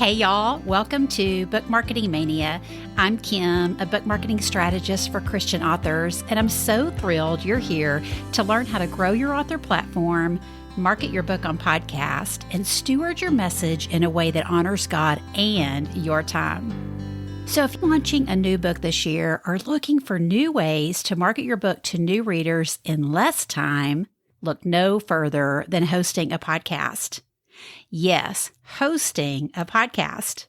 Hey y'all, welcome to Book Marketing Mania. I'm Kim, a book marketing strategist for Christian authors, and I'm so thrilled you're here to learn how to grow your author platform, market your book on podcast, and steward your message in a way that honors God and your time. So if you're launching a new book this year or looking for new ways to market your book to new readers in less time, look no further than hosting a podcast. Yes, hosting a podcast.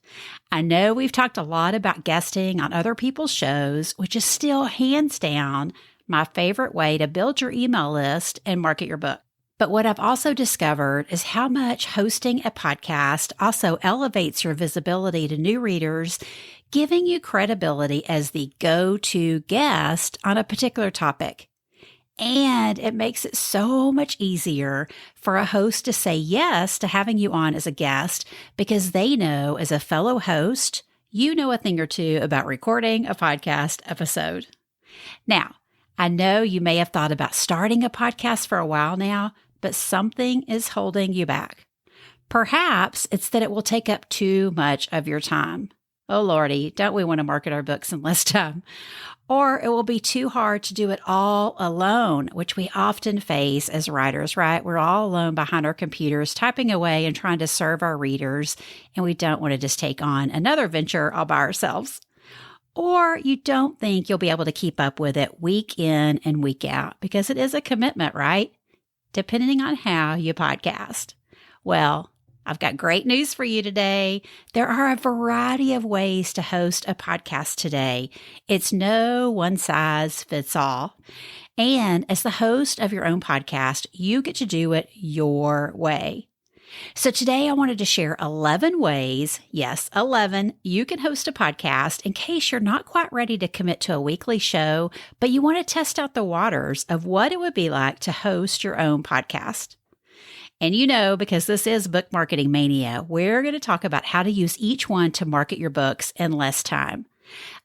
I know we've talked a lot about guesting on other people's shows, which is still hands down my favorite way to build your email list and market your book. But what I've also discovered is how much hosting a podcast also elevates your visibility to new readers, giving you credibility as the go-to guest on a particular topic. And it makes it so much easier for a host to say yes to having you on as a guest because they know as a fellow host, you know a thing or two about recording a podcast episode. Now, I know you may have thought about starting a podcast for a while now, but something is holding you back. Perhaps it's that it will take up too much of your time. Oh, Lordy, don't we want to market our books in less time? Or it will be too hard to do it all alone, which we often face as writers, right? We're all alone behind our computers, typing away and trying to serve our readers, and we don't want to just take on another venture all by ourselves. Or you don't think you'll be able to keep up with it week in and week out, because it is a commitment, right? Depending on how you podcast. Well, I've got great news for you today. There are a variety of ways to host a podcast today. It's no one size fits all. And as the host of your own podcast, you get to do it your way. So today I wanted to share 11 ways, yes, 11, you can host a podcast in case you're not quite ready to commit to a weekly show, but you want to test out the waters of what it would be like to host your own podcast. And you know, because this is Book Marketing Mania, we're going to talk about how to use each one to market your books in less time.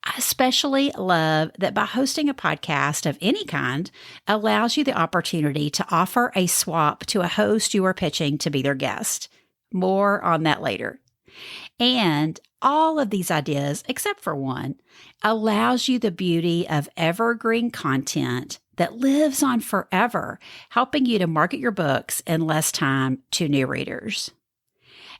I especially love that by hosting a podcast of any kind allows you the opportunity to offer a swap to a host you are pitching to be their guest. More on that later. And all of these ideas, except for one, allows you the beauty of evergreen content that lives on forever, helping you to market your books in less time to new readers.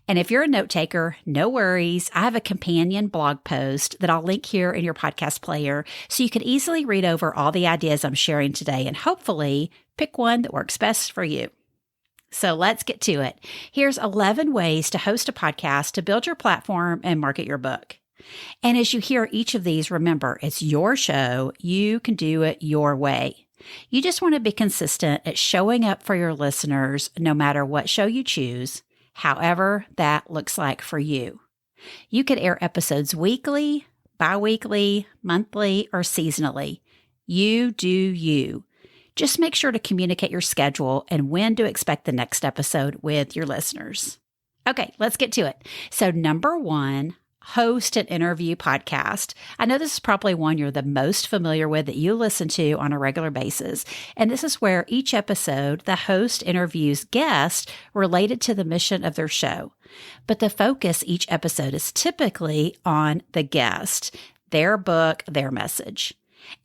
And if you're a note taker, no worries. I have a companion blog post that I'll link here in your podcast player so you can easily read over all the ideas I'm sharing today and hopefully pick one that works best for you. So let's get to it. Here's 11 ways to host a podcast to build your platform and market your book. And as you hear each of these, remember, it's your show. You can do it your way. You just want to be consistent at showing up for your listeners no matter what show you choose, however that looks like for you. You could air episodes weekly, bi-weekly, monthly, or seasonally. You do you. Just make sure to communicate your schedule and when to expect the next episode with your listeners. Okay, let's get to it. So number one, host an interview podcast. I know this is probably one you're the most familiar with that you listen to on a regular basis. And this is where each episode, the host interviews guests related to the mission of their show. But the focus each episode is typically on the guest, their book, their message.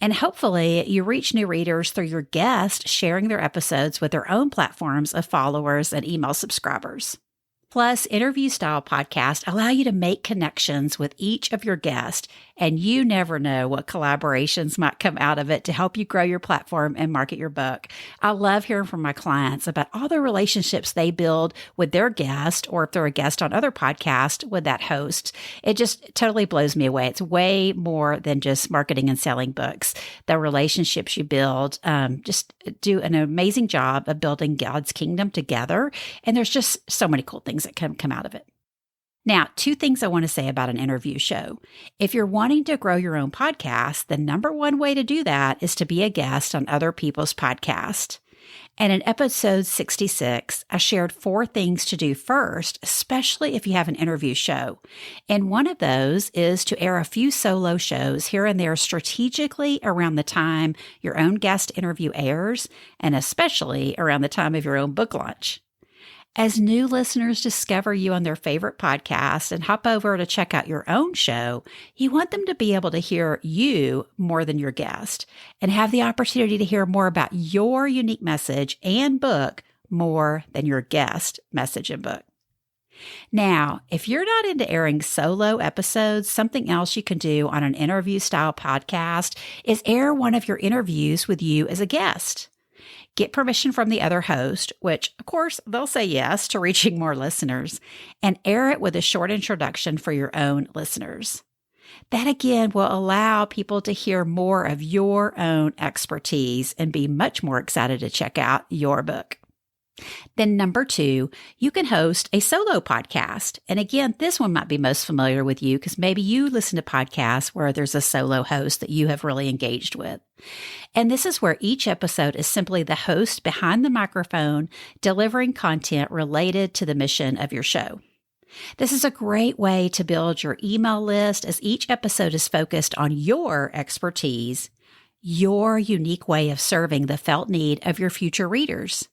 And hopefully you reach new readers through your guest sharing their episodes with their own platforms of followers and email subscribers. Plus, interview-style podcasts allow you to make connections with each of your guests, and you never know what collaborations might come out of it to help you grow your platform and market your book. I love hearing from my clients about all the relationships they build with their guest, or if they're a guest on other podcasts with that host. It just totally blows me away. It's way more than just marketing and selling books. The relationships you build just do an amazing job of building God's kingdom together, and there's just so many cool things that can come out of it. Now, two things I want to say about an interview show. If you're wanting to grow your own podcast, the number one way to do that is to be a guest on other people's podcasts. And in episode 66, I shared 4 things to do first, especially if you have an interview show. And one of those is to air a few solo shows here and there strategically around the time your own guest interview airs, and especially around the time of your own book launch. As new listeners discover you on their favorite podcast and hop over to check out your own show, you want them to be able to hear you more than your guest and have the opportunity to hear more about your unique message and book more than your guest message and book. Now, if you're not into airing solo episodes, something else you can do on an interview-style podcast is air one of your interviews with you as a guest. Get permission from the other host, which, of course, they'll say yes to reaching more listeners, and air it with a short introduction for your own listeners. That, again, will allow people to hear more of your own expertise and be much more excited to check out your book. Then number 2, you can host a solo podcast. And again, this one might be most familiar with you because maybe you listen to podcasts where there's a solo host that you have really engaged with. And this is where each episode is simply the host behind the microphone delivering content related to the mission of your show. This is a great way to build your email list as each episode is focused on your expertise, your unique way of serving the felt need of your future readers.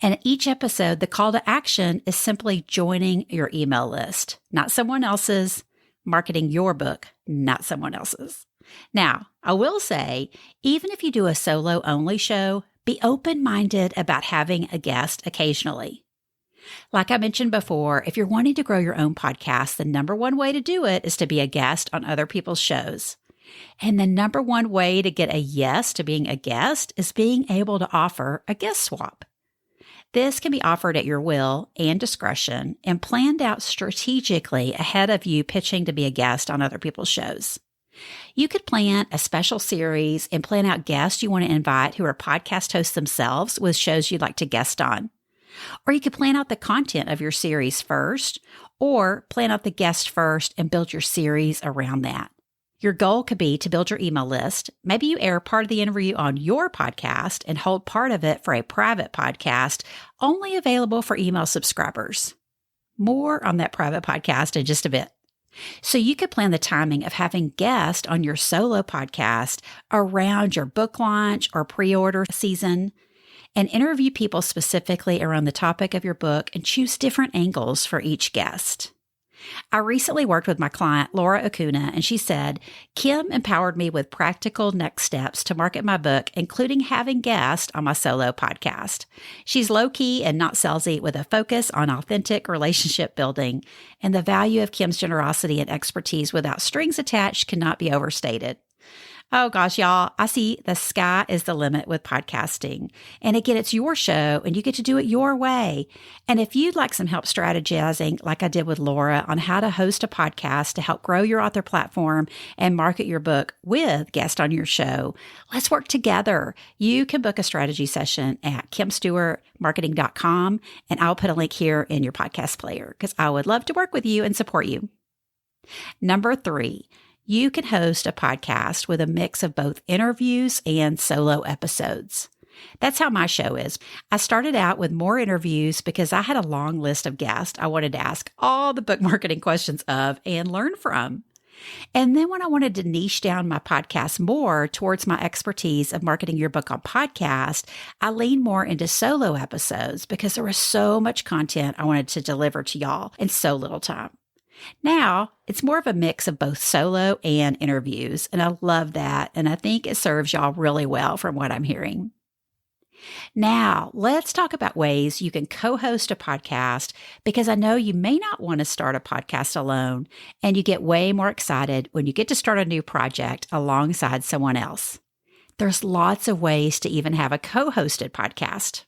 And each episode, the call to action is simply joining your email list, not someone else's, marketing your book, not someone else's. Now, I will say, even if you do a solo-only show, be open-minded about having a guest occasionally. Like I mentioned before, if you're wanting to grow your own podcast, the number one way to do it is to be a guest on other people's shows. And the number one way to get a yes to being a guest is being able to offer a guest swap. This can be offered at your will and discretion and planned out strategically ahead of you pitching to be a guest on other people's shows. You could plan a special series and plan out guests you want to invite who are podcast hosts themselves with shows you'd like to guest on. Or you could plan out the content of your series first, or plan out the guest first and build your series around that. Your goal could be to build your email list. Maybe you air part of the interview on your podcast and hold part of it for a private podcast only available for email subscribers. More on that private podcast in just a bit. So you could plan the timing of having guests on your solo podcast around your book launch or pre-order season and interview people specifically around the topic of your book and choose different angles for each guest. I recently worked with my client, Laura Acuna, and she said, Kim empowered me with practical next steps to market my book, including having guests on my solo podcast. She's low-key and not salesy with a focus on authentic relationship building, and the value of Kim's generosity and expertise without strings attached cannot be overstated. Oh gosh, y'all, I see the sky is the limit with podcasting. And again, it's your show and you get to do it your way. And if you'd like some help strategizing, like I did with Laura, on how to host a podcast to help grow your author platform and market your book with guests on your show, let's work together. You can book a strategy session at kimstewartmarketing.com, and I'll put a link here in your podcast player because I would love to work with you and support you. Number 3. You can host a podcast with a mix of both interviews and solo episodes. That's how my show is. I started out with more interviews because I had a long list of guests I wanted to ask all the book marketing questions of and learn from. And then when I wanted to niche down my podcast more towards my expertise of marketing your book on podcast, I leaned more into solo episodes because there was so much content I wanted to deliver to y'all in so little time. Now, it's more of a mix of both solo and interviews, and I love that, and I think it serves y'all really well from what I'm hearing. Now, let's talk about ways you can co-host a podcast, because I know you may not want to start a podcast alone, and you get way more excited when you get to start a new project alongside someone else. There's lots of ways to even have a co-hosted podcast.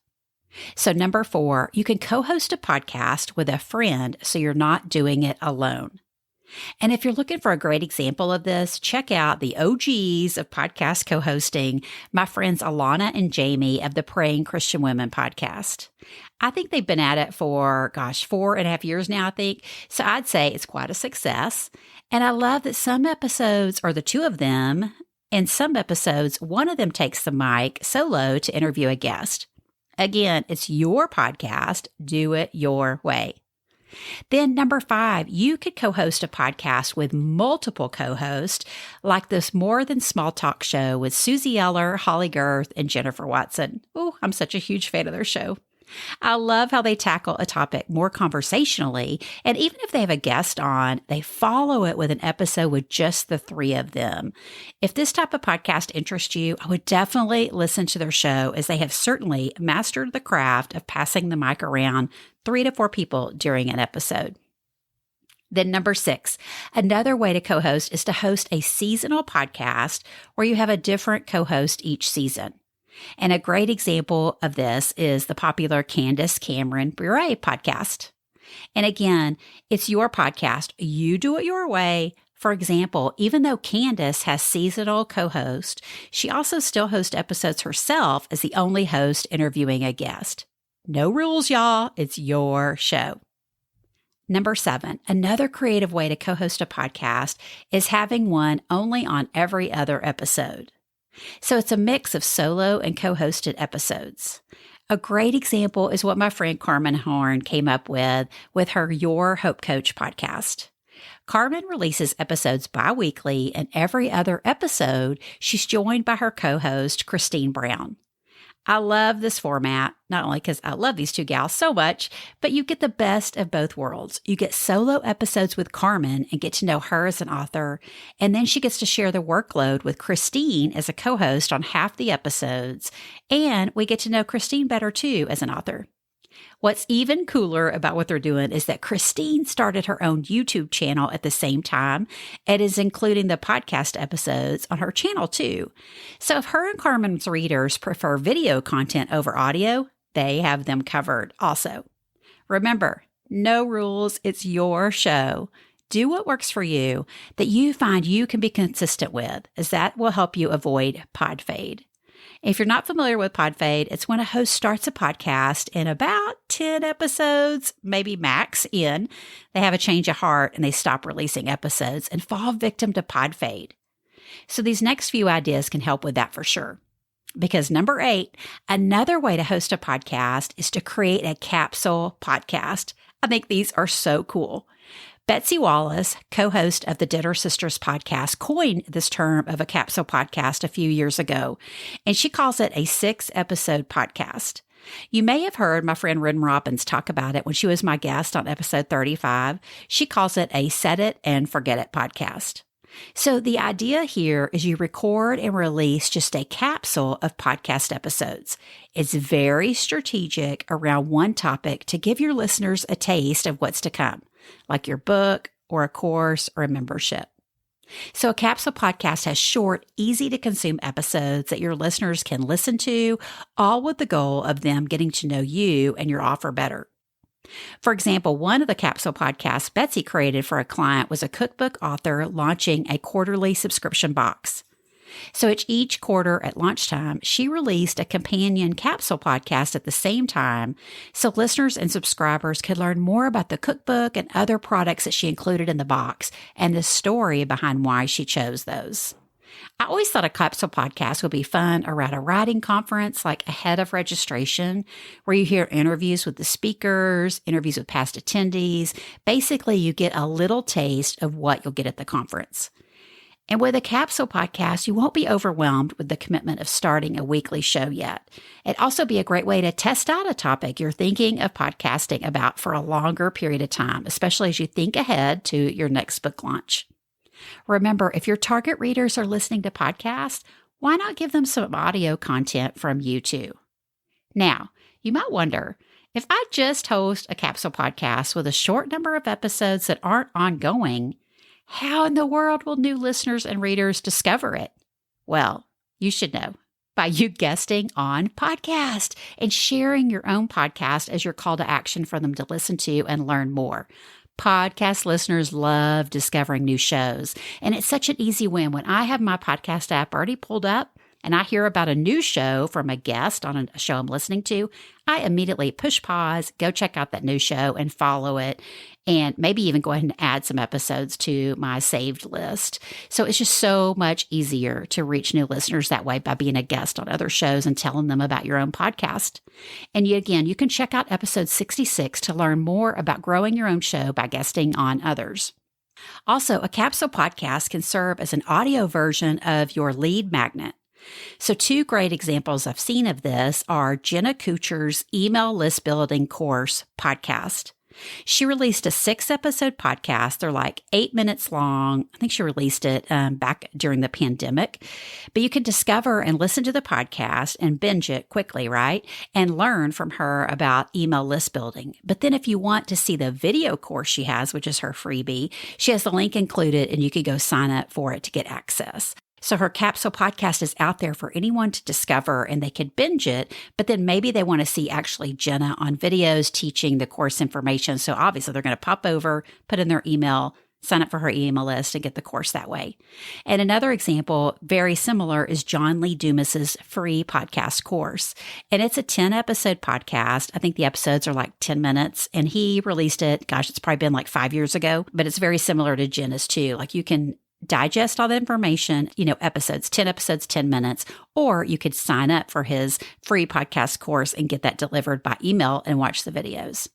So number 4, you can co-host a podcast with a friend so you're not doing it alone. And if you're looking for a great example of this, check out the OGs of podcast co-hosting, my friends Alana and Jamie of the Praying Christian Women podcast. I think they've been at it for, 4.5 years now, I think. So I'd say it's quite a success. And I love that some episodes are the two of them, and some episodes, one of them takes the mic solo to interview a guest. Again, it's your podcast. Do it your way. Then number 5, you could co-host a podcast with multiple co-hosts, like this More Than Small Talk show with Susie Eller, Holly Girth, and Jennifer Watson. Oh, I'm such a huge fan of their show. I love how they tackle a topic more conversationally, and even if they have a guest on, they follow it with an episode with just the three of them. If this type of podcast interests you, I would definitely listen to their show, as they have certainly mastered the craft of passing the mic around 3 to 4 people during an episode. Then number 6, another way to co-host is to host a seasonal podcast where you have a different co-host each season. And a great example of this is the popular Candace Cameron Bure podcast. And again, it's your podcast. You do it your way. For example, even though Candace has seasonal co-host, she also still hosts episodes herself as the only host interviewing a guest. No rules, y'all. It's your show. Number 7, another creative way to co-host a podcast is having one only on every other episode. So it's a mix of solo and co-hosted episodes. A great example is what my friend Carmen Horn came up with her Your Hope Coach podcast. Carmen releases episodes bi-weekly, and every other episode, she's joined by her co-host, Christine Brown. I love this format, not only because I love these two gals so much, but you get the best of both worlds. You get solo episodes with Carmen and get to know her as an author, and then she gets to share the workload with Christine as a co-host on half the episodes, and we get to know Christine better too as an author. What's even cooler about what they're doing is that Christine started her own YouTube channel at the same time and is including the podcast episodes on her channel too. So if her and Carmen's readers prefer video content over audio, they have them covered also. Remember, no rules. It's your show. Do what works for you that you find you can be consistent with, as that will help you avoid pod fade. If you're not familiar with pod fade, it's when a host starts a podcast and about 10 episodes, maybe max in, they have a change of heart and they stop releasing episodes and fall victim to pod fade. So these next few ideas can help with that for sure. Because number 8, another way to host a podcast is to create a capsule podcast. I think these are so cool. Betsy Wallace, co-host of the Dinner Sisters podcast, coined this term of a capsule podcast a few years ago, and she calls it a 6-episode podcast. You may have heard my friend Ren Robbins talk about it when she was my guest on episode 35. She calls it a set it and forget it podcast. So the idea here is you record and release just a capsule of podcast episodes. It's very strategic around one topic to give your listeners a taste of what's to come, like your book or a course or a membership. So a capsule podcast has short, easy to consume episodes that your listeners can listen to, all with the goal of them getting to know you and your offer better. For example, one of the capsule podcasts Betsy created for a client was a cookbook author launching a quarterly subscription box. So each quarter at lunchtime, she released a companion capsule podcast at the same time so listeners and subscribers could learn more about the cookbook and other products that she included in the box and the story behind why she chose those. I always thought a capsule podcast would be fun around a writing conference, like ahead of registration, where you hear interviews with the speakers, interviews with past attendees. Basically, you get a little taste of what you'll get at the conference. And with a capsule podcast, you won't be overwhelmed with the commitment of starting a weekly show yet. It'd also be a great way to test out a topic you're thinking of podcasting about for a longer period of time, especially as you think ahead to your next book launch. Remember, if your target readers are listening to podcasts, why not give them some audio content from you too? Now, you might wonder, if I just host a capsule podcast with a short number of episodes that aren't ongoing, how in the world will new listeners and readers discover it? Well, you should know by you guesting on podcast and sharing your own podcast as your call to action for them to listen to and learn more. Podcast listeners love discovering new shows, and it's such an easy win. When I have my podcast app already pulled up and I hear about a new show from a guest on a show I'm listening to, I immediately push pause, go check out that new show and follow it, and maybe even go ahead and add some episodes to my saved list. So it's just so much easier to reach new listeners that way by being a guest on other shows and telling them about your own podcast. And again, you can check out episode 66 to learn more about growing your own show by guesting on others. Also, a capsule podcast can serve as an audio version of your lead magnet. So 2 great examples I've seen of this are Jenna Kuchar's Email List Building Course podcast. She released a 6-episode podcast. They're like 8 minutes long. I think she released it back during the pandemic. But you can discover and listen to the podcast and binge it quickly, right? And learn from her about email list building. But then if you want to see the video course she has, which is her freebie, she has the link included and you could go sign up for it to get access. So her capsule podcast is out there for anyone to discover and they could binge it, but then maybe they want to see actually Jenna on videos teaching the course information. So obviously they're going to pop over, put in their email, sign up for her email list and get the course that way. And another example, very similar, is John Lee Dumas's free podcast course. And it's a 10-episode podcast. I think the episodes are like 10 minutes and he released it. Gosh, it's probably been like 5 years ago, but it's very similar to Jenna's too. Like you can digest all the information, 10 episodes, 10 minutes, or you could sign up for his free podcast course and get that delivered by email and watch the videos.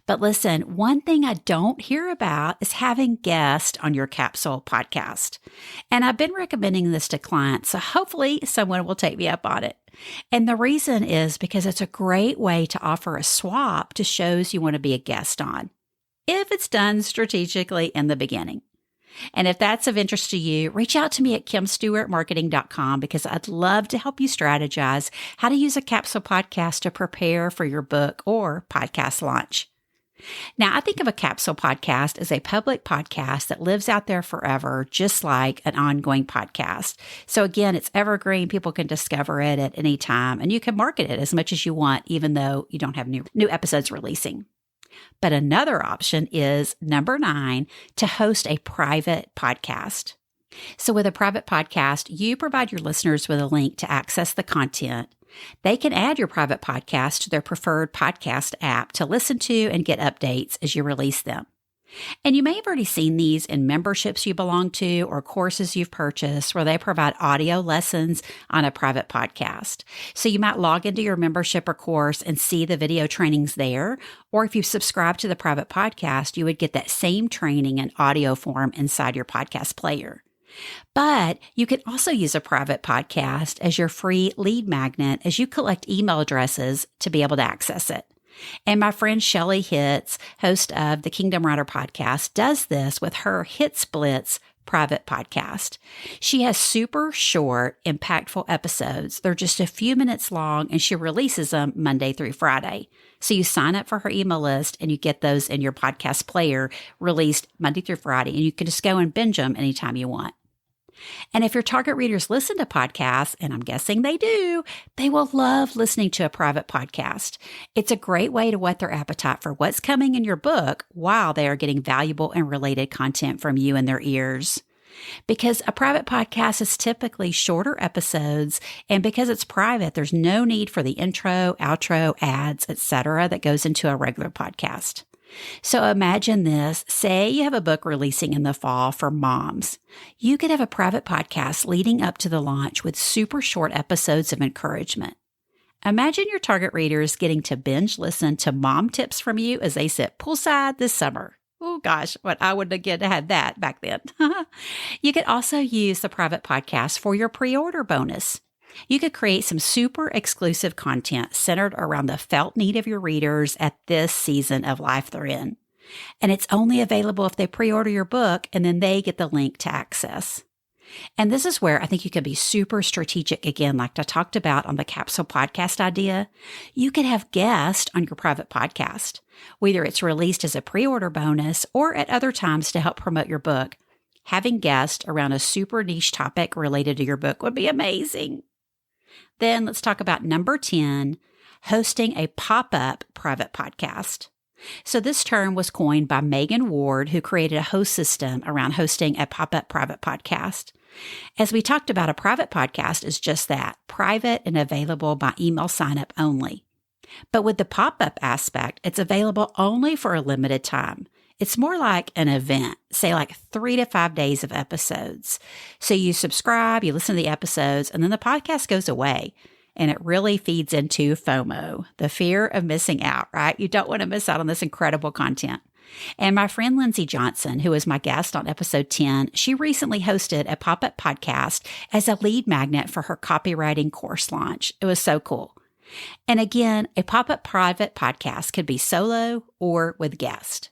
But listen, one thing I don't hear about is having guests on your capsule podcast. And I've been recommending this to clients, so hopefully someone will take me up on it. And the reason is because it's a great way to offer a swap to shows you want to be a guest on, if it's done strategically in the beginning. And if that's of interest to you, reach out to me at kimstewartmarketing.com because I'd love to help you strategize how to use a capsule podcast to prepare for your book or podcast launch. Now, I think of a capsule podcast as a public podcast that lives out there forever, just like an ongoing podcast. So again, it's evergreen. People can discover it at any time, and you can market it as much as you want, even though you don't have new episodes releasing. But another option is number 9, to host a private podcast. So with a private podcast, you provide your listeners with a link to access the content. They can add your private podcast to their preferred podcast app to listen to and get updates as you release them. And you may have already seen these in memberships you belong to or courses you've purchased where they provide audio lessons on a private podcast. So you might log into your membership or course and see the video trainings there. Or if you subscribe to the private podcast, you would get that same training in audio form inside your podcast player. But you can also use a private podcast as your free lead magnet as you collect email addresses to be able to access it. And my friend Shelley Hitz, host of the Kingdom Writer podcast, does this with her Hit Splits private podcast. She has super short, impactful episodes. They're just a few minutes long, and she releases them Monday through Friday. So you sign up for her email list, and you get those in your podcast player released Monday through Friday, and you can just go and binge them anytime you want. And if your target readers listen to podcasts, and I'm guessing they do, they will love listening to a private podcast. It's a great way to whet their appetite for what's coming in your book while they are getting valuable and related content from you in their ears. Because a private podcast is typically shorter episodes, and because it's private, there's no need for the intro, outro, ads, etc. that goes into a regular podcast. So imagine this. Say you have a book releasing in the fall for moms. You could have a private podcast leading up to the launch with super short episodes of encouragement. Imagine your target readers getting to binge listen to mom tips from you as they sit poolside this summer. Oh gosh, what I would have get to have that back then. You could also use the private podcast for your pre-order bonus. You could create some super exclusive content centered around the felt need of your readers at this season of life they're in. And it's only available if they pre-order your book, and then they get the link to access. And this is where I think you can be super strategic again, like I talked about on the capsule podcast idea. You could have guests on your private podcast, whether it's released as a pre-order bonus or at other times to help promote your book. Having guests around a super niche topic related to your book would be amazing. Then let's talk about number 10, hosting a pop-up private podcast. So this term was coined by Megan Ward, who created a host system around hosting a pop-up private podcast. As we talked about, a private podcast is just that, private and available by email sign-up only. But with the pop-up aspect, it's available only for a limited time. It's more like an event, say like 3 to 5 days of episodes. So you subscribe, you listen to the episodes, and then the podcast goes away. And it really feeds into FOMO, the fear of missing out, right? You don't want to miss out on this incredible content. And my friend Lindsay Johnson, who was my guest on episode 10, she recently hosted a pop-up podcast as a lead magnet for her copywriting course launch. It was so cool. And again, a pop-up private podcast could be solo or with guests.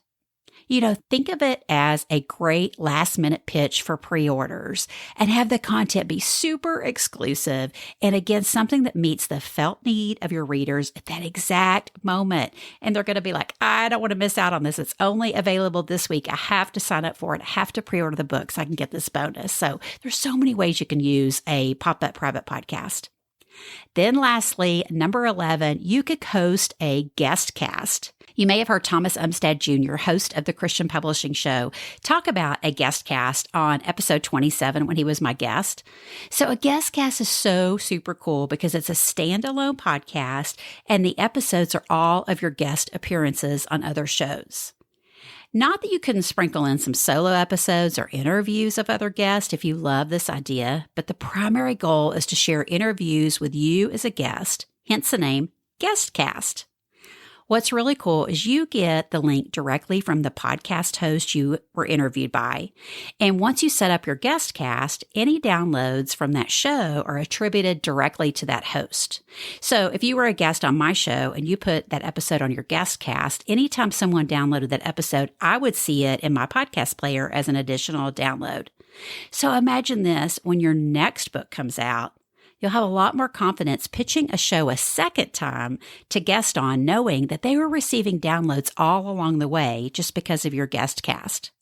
Think of it as a great last-minute pitch for pre-orders and have the content be super exclusive and, again, something that meets the felt need of your readers at that exact moment. And they're going to be like, I don't want to miss out on this. It's only available this week. I have to sign up for it. I have to pre-order the book so I can get this bonus. So there's so many ways you can use a pop-up private podcast. Then lastly, number 11, you could host a guest cast. You may have heard Thomas Umstead Jr., host of the Christian Publishing Show, talk about a guest cast on episode 27 when he was my guest. So a guest cast is so super cool because it's a standalone podcast and the episodes are all of your guest appearances on other shows. Not that you couldn't sprinkle in some solo episodes or interviews of other guests if you love this idea, but the primary goal is to share interviews with you as a guest, hence the name Guest Cast. What's really cool is you get the link directly from the podcast host you were interviewed by. And once you set up your guest cast, any downloads from that show are attributed directly to that host. So if you were a guest on my show and you put that episode on your guest cast, anytime someone downloaded that episode, I would see it in my podcast player as an additional download. So imagine this, when your next book comes out, you'll have a lot more confidence pitching a show a second time to guest on, knowing that they were receiving downloads all along the way just because of your guest cast.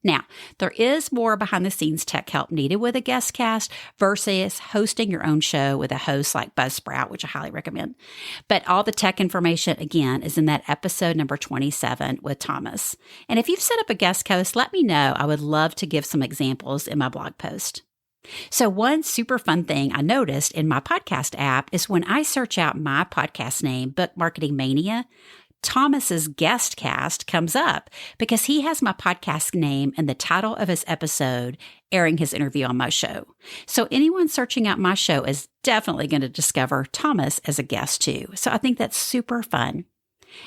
Now, there is more behind-the-scenes tech help needed with a guest cast versus hosting your own show with a host like Buzzsprout, which I highly recommend. But all the tech information, again, is in that episode number 27 with Thomas. And if you've set up a guest host, let me know. I would love to give some examples in my blog post. So one super fun thing I noticed in my podcast app is when I search out my podcast name, Book Marketing Mania, Thomas's guest cast comes up because he has my podcast name and the title of his episode airing his interview on my show. So anyone searching out my show is definitely going to discover Thomas as a guest too. So I think that's super fun.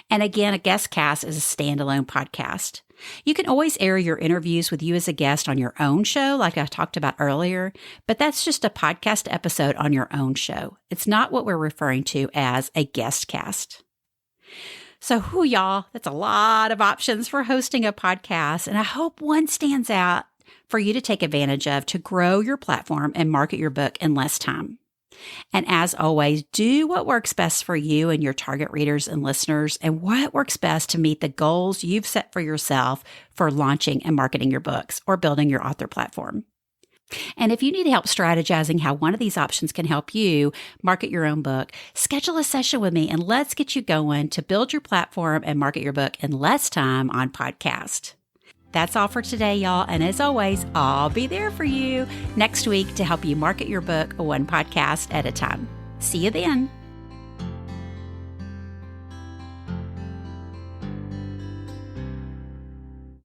And again, a guest cast is a standalone podcast. You can always air your interviews with you as a guest on your own show, like I talked about earlier, but that's just a podcast episode on your own show. It's not what we're referring to as a guest cast. So, y'all, that's a lot of options for hosting a podcast, and I hope one stands out for you to take advantage of to grow your platform and market your book in less time. And as always, do what works best for you and your target readers and listeners, and what works best to meet the goals you've set for yourself for launching and marketing your books or building your author platform. And if you need help strategizing how one of these options can help you market your own book, schedule a session with me and let's get you going to build your platform and market your book in less time on podcast. That's all for today, y'all. And as always, I'll be there for you next week to help you market your book one podcast at a time. See you then.